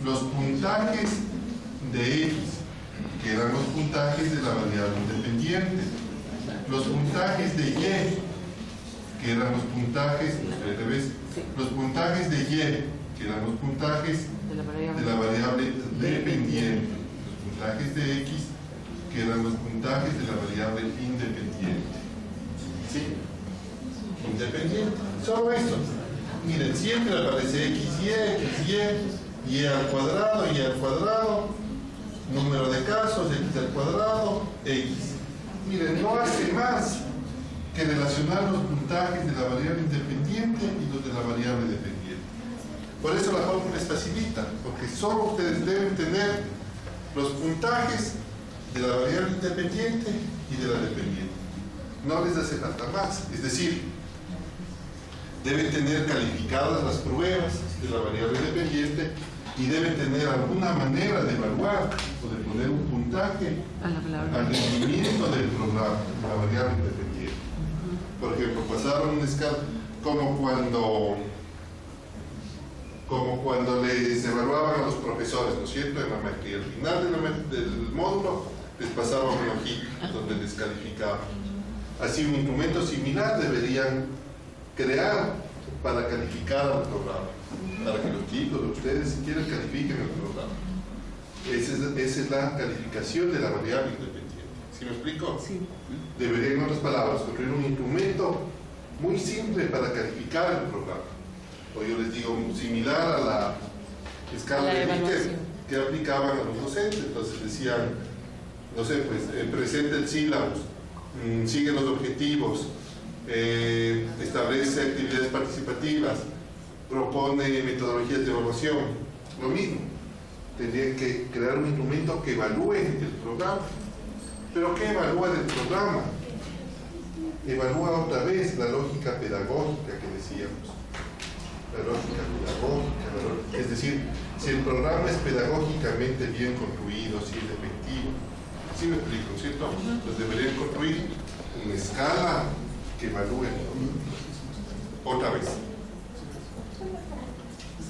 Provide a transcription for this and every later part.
los puntajes de X, que eran los puntajes de la variable independiente, los puntajes de Y, que eran los puntajes, los puntajes de Y, que eran los puntajes de la variable dependiente, los puntajes de X, que eran los puntajes de la variable independiente. ¿Sí? Independiente. Solo esto. Miren, siempre aparece X, Y al cuadrado, número de casos, X al cuadrado, X. Miren, no hace más que relacionar los puntajes de la variable independiente y los de la variable dependiente. Por eso la fórmula es facilita, porque solo ustedes deben tener los puntajes de la variable independiente y de la dependiente. No les hace falta más. Es decir, deben tener calificadas las pruebas de la variable dependiente y deben tener alguna manera de evaluar o de poner un puntaje al rendimiento del programa, la variable independiente. Por ejemplo, pasaron una escala como cuando les evaluaban a los profesores, ¿no es cierto? En la maestría. Al final del módulo les pasaban una hojita donde les calificaban. Así un instrumento similar deberían crear para calificar al programa, para que los chicos, ustedes, si quieren, califiquen el programa. Esa es la calificación de la variable independiente. ¿Sí me explico? Sí. Debería, en otras palabras, construir un instrumento muy simple para calificar el programa. O yo les digo, similar a la escala de Likert que aplicaban a los docentes. Entonces decían, no sé, pues, presenta el sílabus, sigue los objetivos, establece actividades participativas, propone metodologías de evaluación. Lo mismo, tendrían que crear un instrumento que evalúe el programa. ¿Pero qué evalúa del programa? Evalúa otra vez la lógica pedagógica que decíamos. La lógica pedagógica, es decir, si el programa es pedagógicamente bien construido, si es efectivo. ¿Sí me explico, cierto? Pues deberían construir una escala que evalúe otra vez.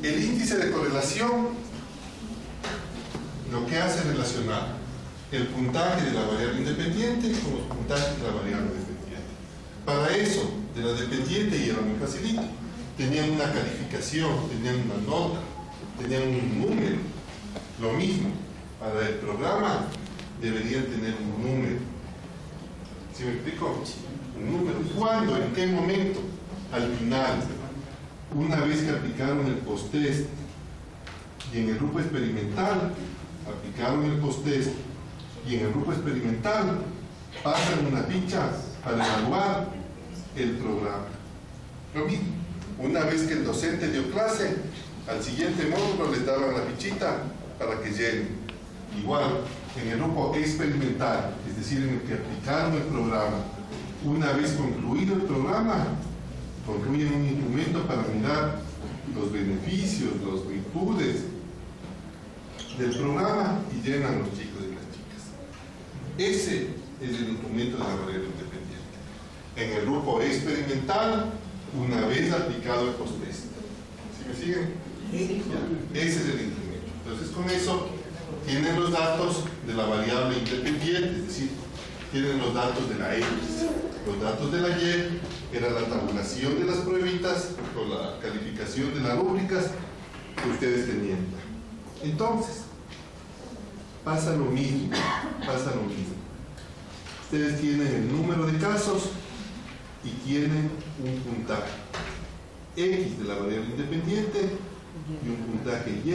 El índice de correlación lo que hace es relacionar el puntaje de la variable independiente con los puntajes de la variable dependiente. Para eso, de la dependiente, y era muy facilito, tenían una calificación, tenían una nota, tenían un número. Lo mismo, para el programa deberían tener un número. ¿Sí me explico? Un número. ¿Cuándo? ¿En qué momento? Al final, una vez que aplicaron el post-test y en el grupo experimental aplicaron el post-test y en el grupo experimental pasan una ficha para evaluar el programa. Lo mismo, una vez que el docente dio clase, al siguiente módulo les daban la fichita para que llenen. Igual, en el grupo experimental, es decir, en el que aplicaron el programa, una vez concluido el programa, concluyen un instrumento para mirar los beneficios, las virtudes del programa y llenan los chicos y las chicas. Ese es el instrumento de la variable independiente. En el grupo experimental, una vez aplicado el post-test. ¿Sí me siguen? Sí. Ya. Ese es el instrumento. Entonces, con eso tienen los datos de la variable independiente, es decir, tienen los datos de la X. Los datos de la Y era la tabulación de las pruebitas o la calificación de las rúbricas que ustedes tenían. Entonces, pasa lo mismo. Ustedes tienen el número de casos y tienen un puntaje X de la variable independiente y un puntaje Y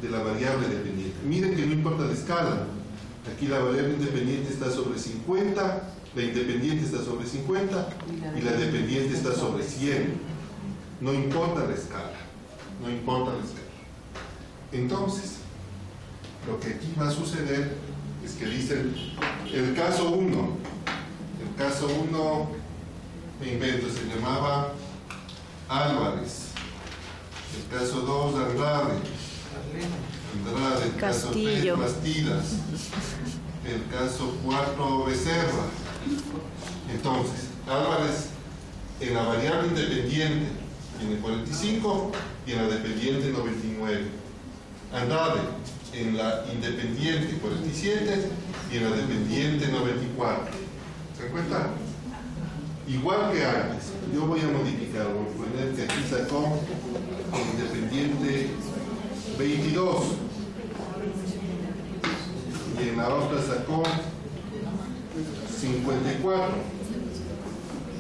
de la variable dependiente. Miren que no importa la escala. Aquí la variable independiente está sobre 50, la independiente está sobre 50 y la dependiente está sobre 100. No importa la escala. Entonces, lo que aquí va a suceder es que dicen el caso 1. El caso 1, me invento, se llamaba Álvarez. El caso 2, Andrade. El caso 3, Bastidas. El caso 4, Becerra. Entonces, Álvarez en la variable independiente tiene 45 y en la dependiente 99. andade en la independiente 47 y en la dependiente 94. ¿Se dan cuenta? Igual que antes. Yo voy a modificar, voy a poner que aquí sacó independiente 22 y en la otra sacó 54.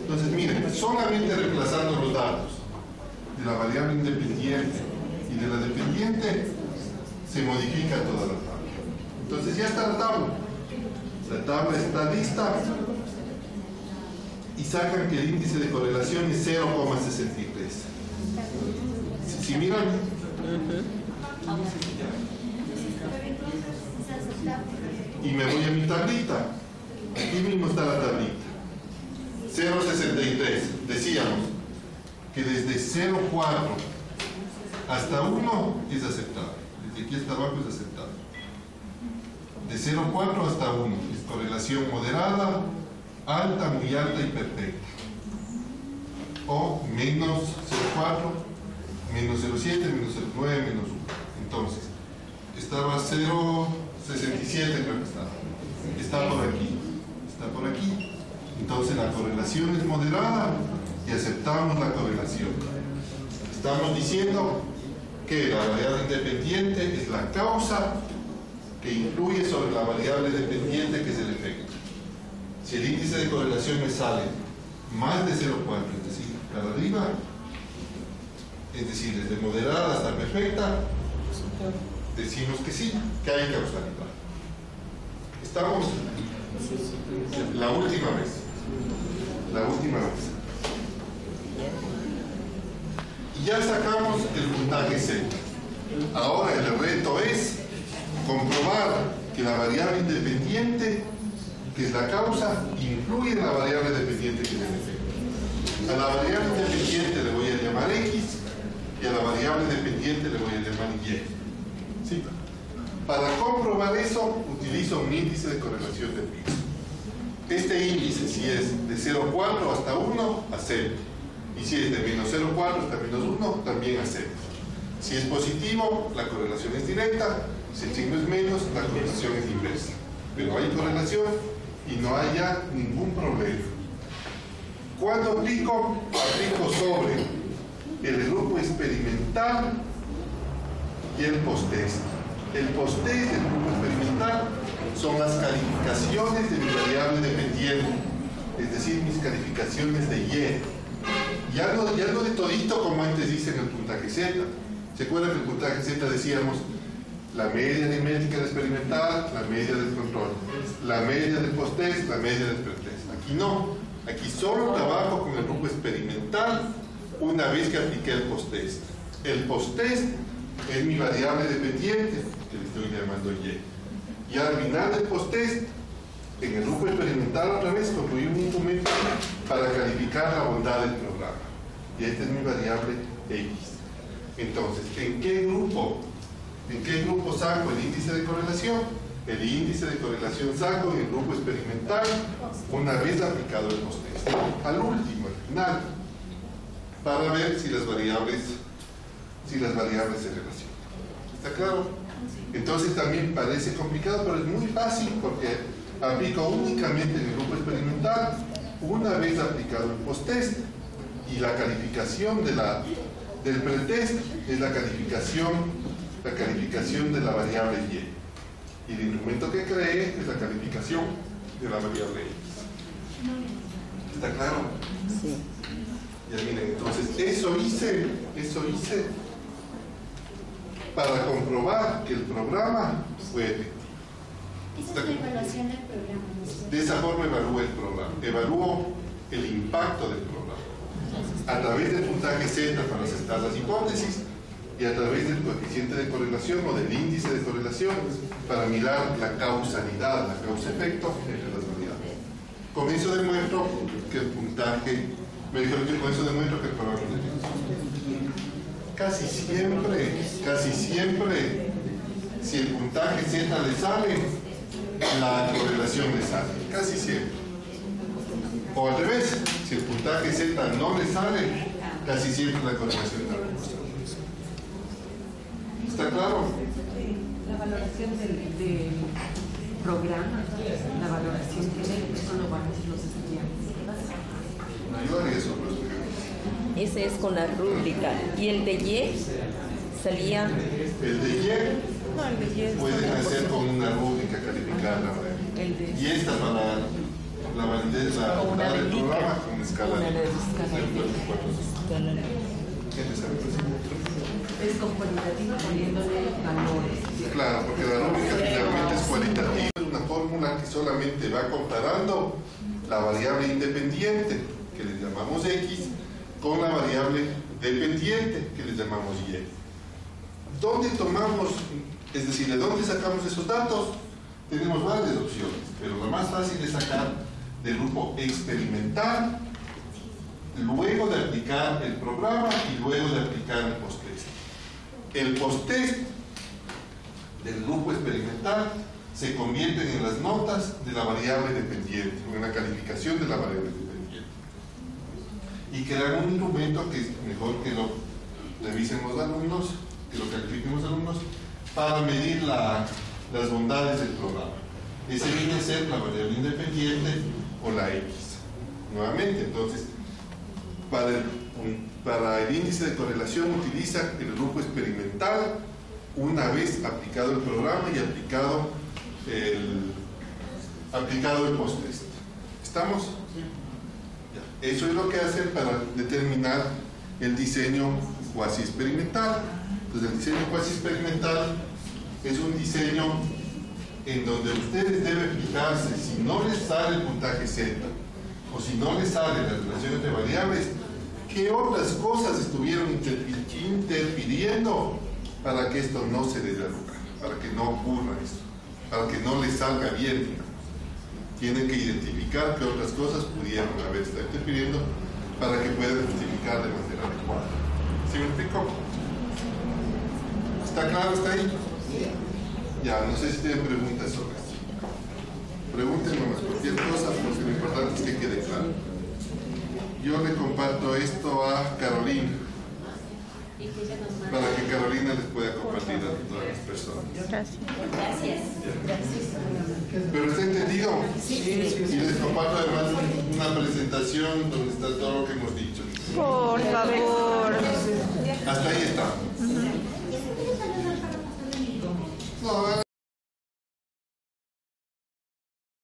Entonces miren, solamente reemplazando los datos de la variable independiente y de la dependiente se modifica toda la tabla. Entonces ya está la tabla. La tabla está lista y sacan que el índice de correlación es 0,63. Si miran, y me voy a mi tablita, aquí mismo está la tablita, 0,63. Decíamos que desde 0,4 hasta 1 es aceptable, desde aquí hasta abajo es aceptable. De 0,4 hasta 1 es correlación moderada, alta, muy alta y perfecta. O menos 0,4, menos 0,7, menos 0,9, menos 1. Entonces, estaba 0,67 creo que estaba. Está por aquí. Está por aquí. Entonces la correlación es moderada y aceptamos la correlación. Estamos diciendo que la variable independiente es la causa que influye sobre la variable dependiente que es el efecto. Si el índice de correlación me sale más de 0,4, es decir, para arriba, es decir, desde moderada hasta perfecta, decimos que sí, que hay causalidad. Estamos la última vez. Y ya sacamos el puntaje Z. Ahora el reto es comprobar que la variable independiente, que es la causa, influye en la variable dependiente que es el efecto. A la variable independiente le voy a llamar X y a la variable dependiente le voy a llamar Y. ¿Sí? Para comprobar eso, utilizo un índice de correlación de piso. Este índice, si es de 0,4 hasta 1, acepto. Y si es de menos 0,4 hasta menos 1, también acepto. Si es positivo, la correlación es directa. Si el signo es menos, la correlación es inversa. Pero hay correlación y no haya ningún problema. Cuando aplico sobre el grupo experimental y el post-test. El post-test del grupo experimental son las calificaciones de mi variable dependiente, es decir, mis calificaciones de Y. Ya no de todito como antes dicen el puntaje Z. ¿Se acuerdan que el puntaje Z decíamos la media aritmética del experimental, la media del control, la media del post-test, la media del pre-test? Aquí no. Aquí solo trabajo con el grupo experimental una vez que apliqué el post-test. El post-test es mi variable dependiente, que le estoy llamando Y. Y al final del post-test, en el grupo experimental otra vez construí un instrumento para calificar la bondad del programa. Y esta es mi variable X. Entonces, ¿en qué grupo saco el índice de correlación? El índice de correlación saco en el grupo experimental una vez aplicado el post-test. Al último, al final, para ver si las variables se relacionan. ¿Está claro? Entonces también parece complicado, pero es muy fácil porque aplico únicamente en el grupo experimental una vez aplicado el post-test y la calificación del pretest es la calificación de la variable Y. Y el instrumento que creé es la calificación de la variable X. ¿Está claro? Sí. Ya miren, entonces eso hice para comprobar que el programa fue efectivo. Esa es la evaluación del programa, ¿no? De esa forma evalúo el programa, evalúo el impacto del programa a través del puntaje Z para aceptar las hipótesis y a través del coeficiente de correlación o del índice de correlación para mirar la causalidad, la causa-efecto entre las variables. Con eso demuestro que el puntaje, me dijeron que con eso demuestro que el programa es efectivo. Casi siempre, si el puntaje Z le sale, la correlación le sale. Casi siempre. O al revés, si el puntaje Z no le sale, casi siempre la correlación no le sale. ¿Está claro? valoración del programa, la valoración que eso lo van a hacer los estudiantes. Yo haría eso, pues. Ese es con la rúbrica. ¿Y el de Y salía? El de Y No, el de Y pueden hacer con una rúbrica calificada. Y esta para la validez, la una del velita. programa con escala Una de escala de 4. Es con cualitativo poniéndole valores. Claro, porque la rúbrica finalmente es cualitativa, es una fórmula que solamente va comparando la variable independiente, que le llamamos X, con la variable dependiente, que le llamamos Y. ¿Dónde tomamos, es decir, de dónde sacamos esos datos? Tenemos varias opciones, pero lo más fácil es sacar del grupo experimental, luego de aplicar el programa y luego de aplicar el post-test. El post-test del grupo experimental se convierten en las notas de la variable dependiente, en la calificación de la variable dependiente. Y crean un instrumento que es mejor que lo revisen los alumnos, que lo califiquen los alumnos, para medir las bondades del programa. Ese viene a ser la variable independiente o la X. Nuevamente, entonces, para el índice de correlación utiliza el grupo experimental una vez aplicado el programa y aplicado el post-test. ¿Estamos? Ya. Eso es lo que hacen para determinar el diseño cuasi experimental. Entonces, el diseño cuasi experimental es un diseño en donde ustedes deben fijarse si no les sale el puntaje Z o si no les salen las relaciones de variables, qué otras cosas estuvieron interfiriendo para que esto no se dé lugar, para que no ocurra esto, para que no les salga bien, digamos. Tienen que identificar qué otras cosas pudieron haber estado interfiriendo para que puedan justificar de manera adecuada. ¿Sí me explico? ¿Está claro hasta ahí? Ya, no sé si tienen preguntas sobre esto. Pregúntenme más cualquier cosa, porque lo importante es que quede claro. Yo le comparto esto a Carolina, para que Carolina les pueda compartir a todas las personas. Gracias. ¿Pero está entendido? Y les comparto además una presentación donde está todo lo que hemos dicho. Por favor. Hasta ahí está. No,